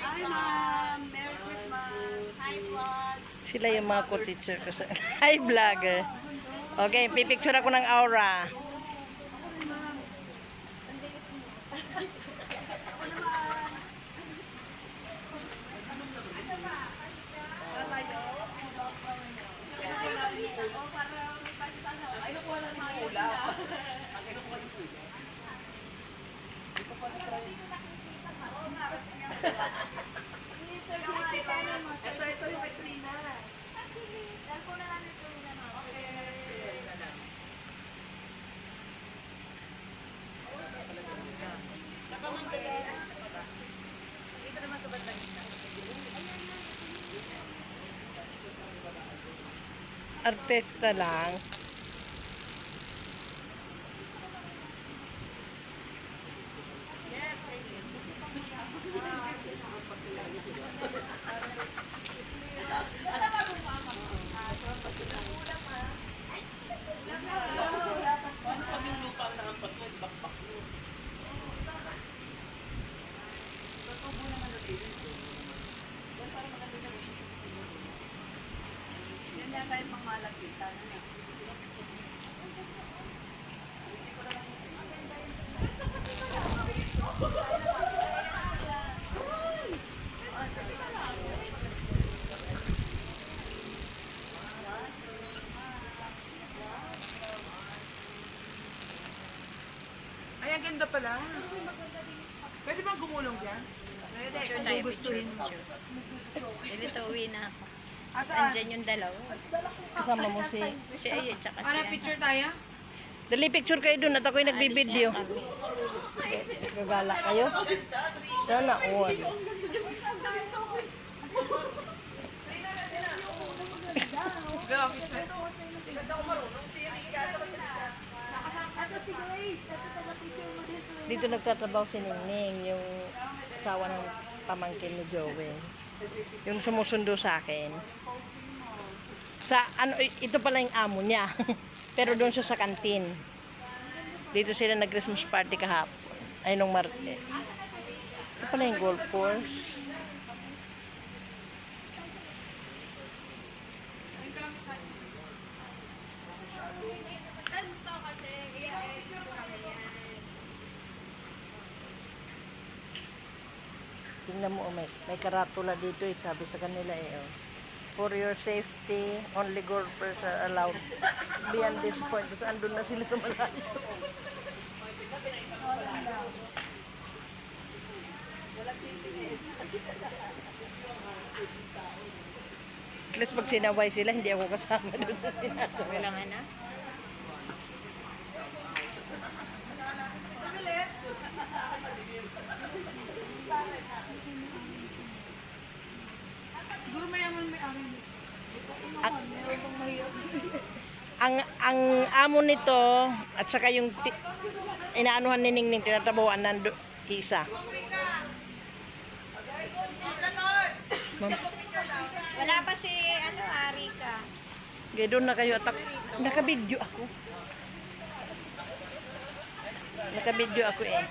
Hi, ma'am. Merry Christmas. Hi, vlog. Sila yung mga co-teacher ko sa... Hi, vlogger. Okay, pipicture ako ng aura. Ito yung kay Trina. Cellphone na lang ito. Dito naman sa bandang gitna. Artista lang. Yan yata yung pangmalapitan. Ay, ang ganda pala. Pwede bang gumulong dyan? Pwede, kung gugustuhin mo. Dito uwi na ako. Asaan? Andyan yung dalawa. Kasama mo si... Si Ay, tsaka si Para ano. picture tayo? Dali picture kayo dun at ako'y nagbibideo. Gagala kayo? Sana all. Go, picture. Dito nagtatrabaho si Ningning, yung asawa ng pamangkin ni Joey. Yung sumusundo sa akin. Sa ano, ito pala yung amo niya. Pero doon siya sa kantin. Dito sila nag-Christmas party kahapon. Ay, nung Martes. Ito pala yung golf course. Ganito kasi, i-edit ko kami yan. Tingnan mo, oh, may karatula dito eh. Sabi sa kanila eh. Oh. For your safety, only golfers are allowed beyond this point. Tapos andun na sila sa malayo. At least pag sinaway sila, hindi ako kasama doon sa sinasaway. Kailangan na. Siguro mayaman may amin. Ang amo nito at saka yung inaanuhan ni Ningning tinatabuan nando isa. Ma'am, Wala pa si ano, Arika. gaya doon na kayo atak. Nakabidyo ako. Nakabidyo ako eh.